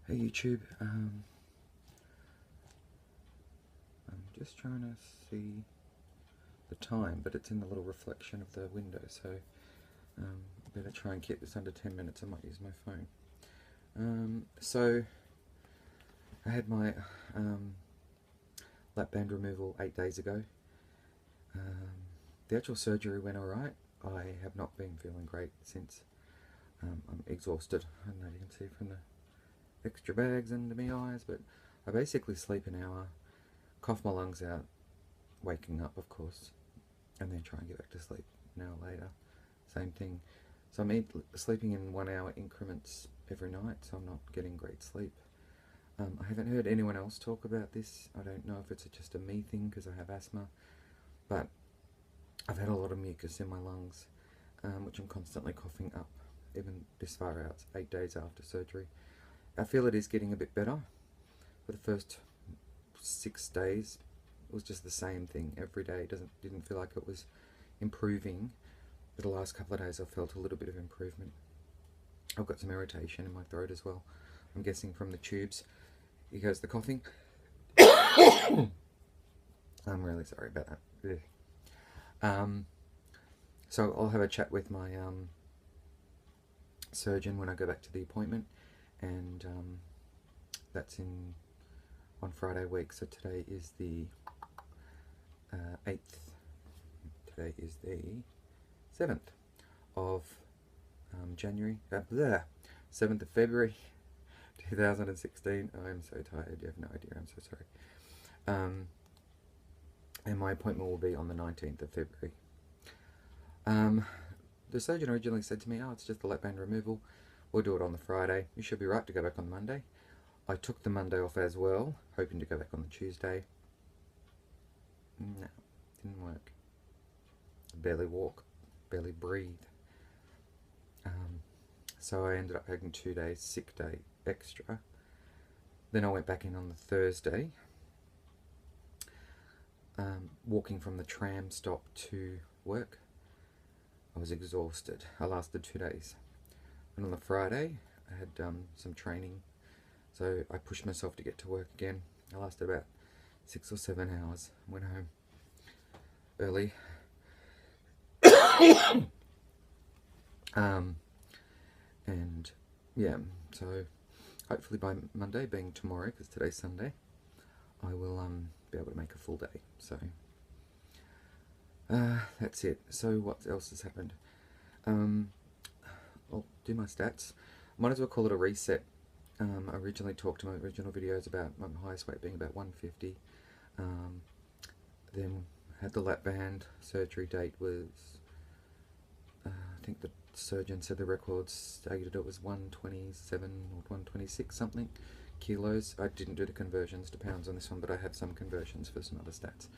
Hey YouTube, I'm just trying to see the time, but it's in the little reflection of the window, so I better try and keep this under 10 minutes. I might use my phone. So I had my lap band removal 8 days ago. The actual surgery went alright. I have not been feeling great since. I'm exhausted. I don't know if you can see from the extra bags under my eyes, but I basically sleep an hour, cough my lungs out, waking up of course, and then try and get back to sleep an hour later. Same thing. So I'm sleeping in 1 hour increments every night, so I'm not getting great sleep. I haven't heard anyone else talk about this. I don't know if it's just a me thing because I have asthma, but I've had a lot of mucus in my lungs, which I'm constantly coughing up, even this far out, 8 days after surgery. I feel it is getting a bit better. For the first 6 days, it was just the same thing every day. Didn't feel like it was improving. But the last couple of days I felt a little bit of improvement. I've got some irritation in my throat as well. I'm guessing from the tubes. Here goes the coughing. I'm really sorry about that. So I'll have a chat with my surgeon when I go back to the appointment, and that's on Friday week. So today is the 8th. Today is the 7th of January. 7th of February 2016. I am so tired. You have no idea. I'm so sorry. And my appointment will be on the 19th of February. The surgeon originally said to me, "Oh, it's just the lap band removal. We'll do it on the Friday. You should be right to go back on the Monday." I took the Monday off as well, hoping to go back on the Tuesday. No, didn't work. Barely walk, barely breathe. So I ended up taking 2 days sick day extra. Then I went back in on the Thursday. Walking from the tram stop to work, I was exhausted. I lasted 2 days. And on the Friday, I had some training, so I pushed myself to get to work again. I lasted about 6 or 7 hours. Went home early. And yeah, so hopefully by Monday, being tomorrow, because today's Sunday, I will be able to make a full day. So that's it. So what else has happened? I'll do my stats. Might as well call it a reset. I originally talked to my original videos about my highest weight being about 150. Then had the lap band. Surgery date was, I think the surgeon said the record stated it was 127 or 126 something kilos. I didn't do the conversions to pounds on this one, but I have some conversions for some other stats.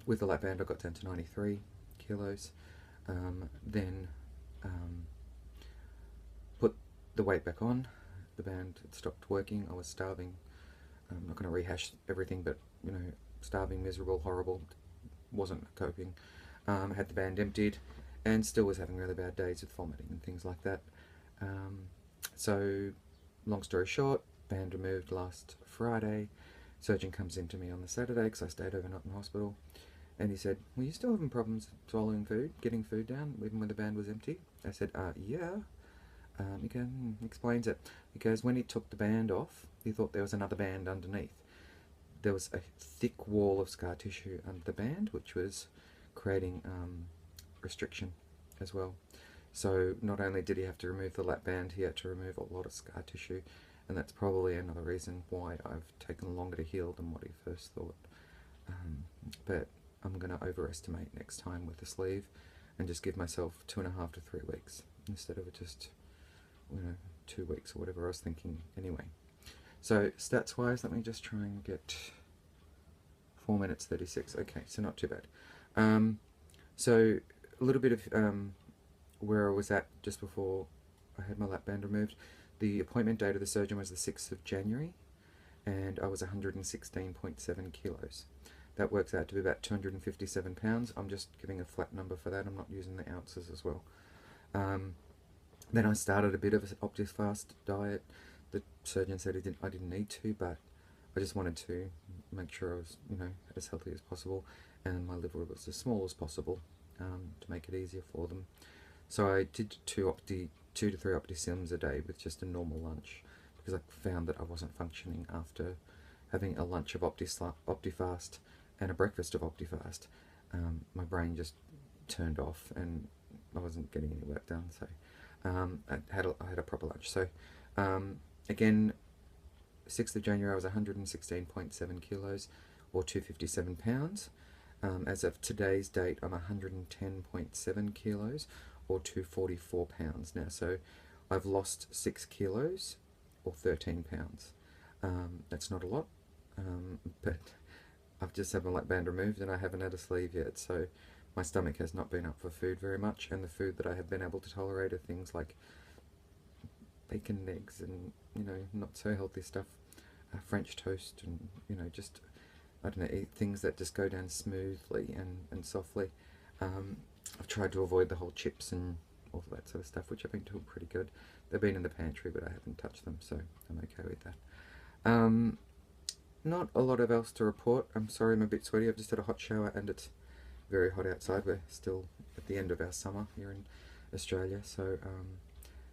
With the lap band I got down to 93 kilos. Then put the weight back on. The band had stopped working. I was starving. I'm not going to rehash everything, but you know, starving, miserable, horrible. Wasn't coping. Had the band emptied, and still was having really bad days with vomiting and things like that. So, long story short, band removed last Friday. Surgeon comes in to me on the Saturday because I stayed overnight in hospital, and he said, "Well, you still having problems swallowing food, getting food down, even when the band was empty?" I said, "Yeah." He goes, explains it. He goes, when he took the band off, he thought there was another band underneath. There was a thick wall of scar tissue under the band, which was creating restriction as well. So not only did he have to remove the lap band, he had to remove a lot of scar tissue, and that's probably another reason why I've taken longer to heal than what he first thought. But I'm going to overestimate next time with the sleeve and just give myself 2.5 to 3 weeks instead of just 2 weeks or whatever I was thinking anyway. So stats wise, let me just try and get 4 minutes 36. Okay, so not too bad. So a little bit of where I was at just before I had my lap band removed. The appointment date of the surgeon was the 6th of January, and I was 116.7 kilos. That works out to be about 257 pounds. I'm just giving a flat number for that. I'm not using the ounces as well. Then I started a bit of an Optifast diet. The surgeon said I didn't need to, but I just wanted to make sure I was, as healthy as possible, and my liver was as small as possible, to make it easier for them. So I did 2 to 3 Opti-Sims a day with just a normal lunch, because I found that I wasn't functioning after having a lunch of Optifast and a breakfast of Optifast. My brain just turned off and I wasn't getting any work done. So I had a proper lunch. So again, 6th of January I was 116.7 kilos, or 257 pounds. As of today's date, I'm 110.7 kilos, or 244 pounds now. So I've lost 6 kilos, or 13 pounds. That's not a lot, but I've just had my lap band removed and I haven't had a sleeve yet, so my stomach has not been up for food very much, and the food that I have been able to tolerate are things like bacon and eggs and, not so healthy stuff, French toast, and, just, I don't know, eat things that just go down smoothly and softly. I've tried to avoid the whole chips and all that sort of stuff, which I've been doing pretty good. They've been in the pantry, but I haven't touched them, so I'm okay with that. Not a lot of else to report. I'm sorry I'm a bit sweaty. I've just had a hot shower and it's very hot outside. We're still at the end of our summer here in Australia, so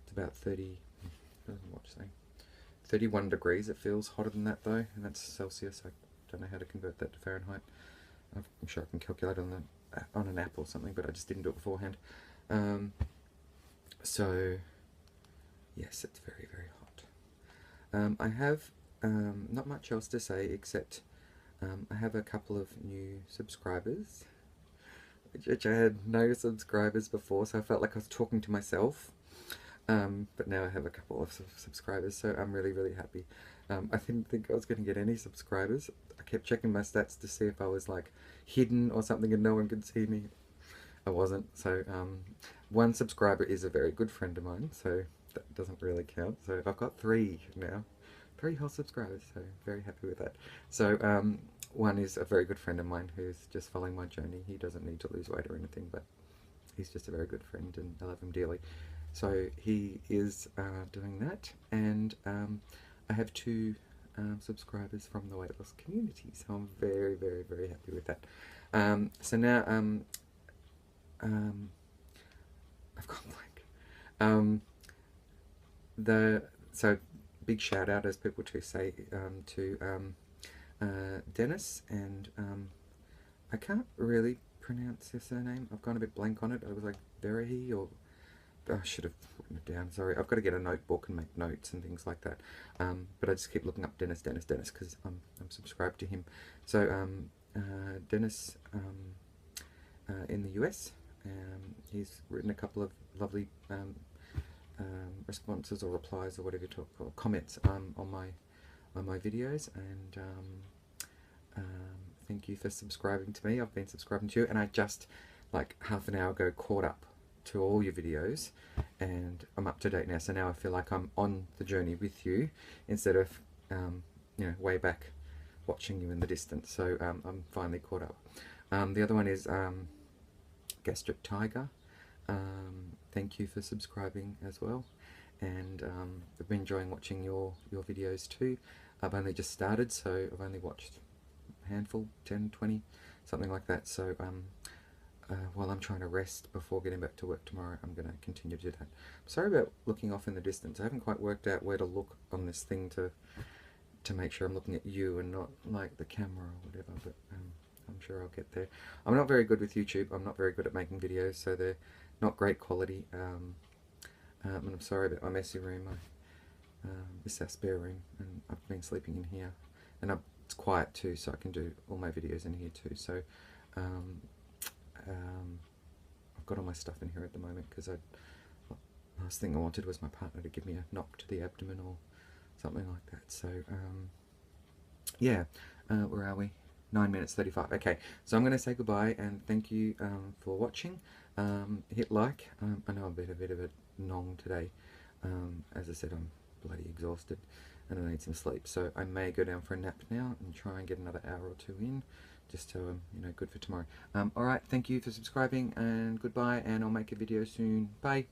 it's about 31 degrees. It feels hotter than that though, and that's Celsius. I don't know how to convert that to Fahrenheit. I'm sure I can calculate on an app or something, but I just didn't do it beforehand. So yes, it's very, very hot. I have not much else to say except I have a couple of new subscribers, which I had no subscribers before, so I felt like I was talking to myself. But now I have a couple of subscribers, so I'm really, really happy. I didn't think I was going to get any subscribers. I kept checking my stats to see if I was like hidden or something and no one could see me. I wasn't. So one subscriber is a very good friend of mine, so that doesn't really count. So I've got 3 now, 3 whole subscribers, so very happy with that. So one is a very good friend of mine who's just following my journey. He doesn't need to lose weight or anything, but he's just a very good friend and I love him dearly. So he is doing that, and I have 2 subscribers from the weight loss community, so I'm very, very, very happy with that. So now I've gone blank. So big shout out, as people to say, to Dennis, and I can't really pronounce his surname. I've gone a bit blank on it. I was like Verahi, or I should have written it down. Sorry, I've got to get a notebook and make notes and things like that. But I just keep looking up Dennis because I'm subscribed to him. So Dennis in the US, he's written a couple of lovely responses or replies or whatever you talk, or comments on my videos, and thank you for subscribing to me. I've been subscribing to you, and I just like half an hour ago caught up to all your videos, and I'm up to date now, so now I feel like I'm on the journey with you instead of way back watching you in the distance. So I'm finally caught up. The other one is Gastric Tiger. Thank you for subscribing as well, and I've been enjoying watching your videos too. I've only just started, so I've only watched a handful, 10, 20, something like that. So while I'm trying to rest before getting back to work tomorrow, I'm going to continue to do that. I'm sorry about looking off in the distance. I haven't quite worked out where to look on this thing to make sure I'm looking at you and not like the camera or whatever, but I'm sure I'll get there. I'm not very good with YouTube. I'm not very good at making videos, so they're not great quality. And I'm sorry about my messy room. This is our spare room, and I've been sleeping in here, and it's quiet too, so I can do all my videos in here too. So I've got all my stuff in here at the moment because last thing I wanted was my partner to give me a knock to the abdomen or something like that. So yeah, where are we? 9 minutes 35. Okay, so I'm going to say goodbye and thank you for watching. Hit like. I know I've been a bit of a nong today. As I said, I'm bloody exhausted and I need some sleep, so I may go down for a nap now and try and get another hour or 2 in, just so I'm good for tomorrow. Alright, thank you for subscribing, and goodbye, and I'll make a video soon. Bye.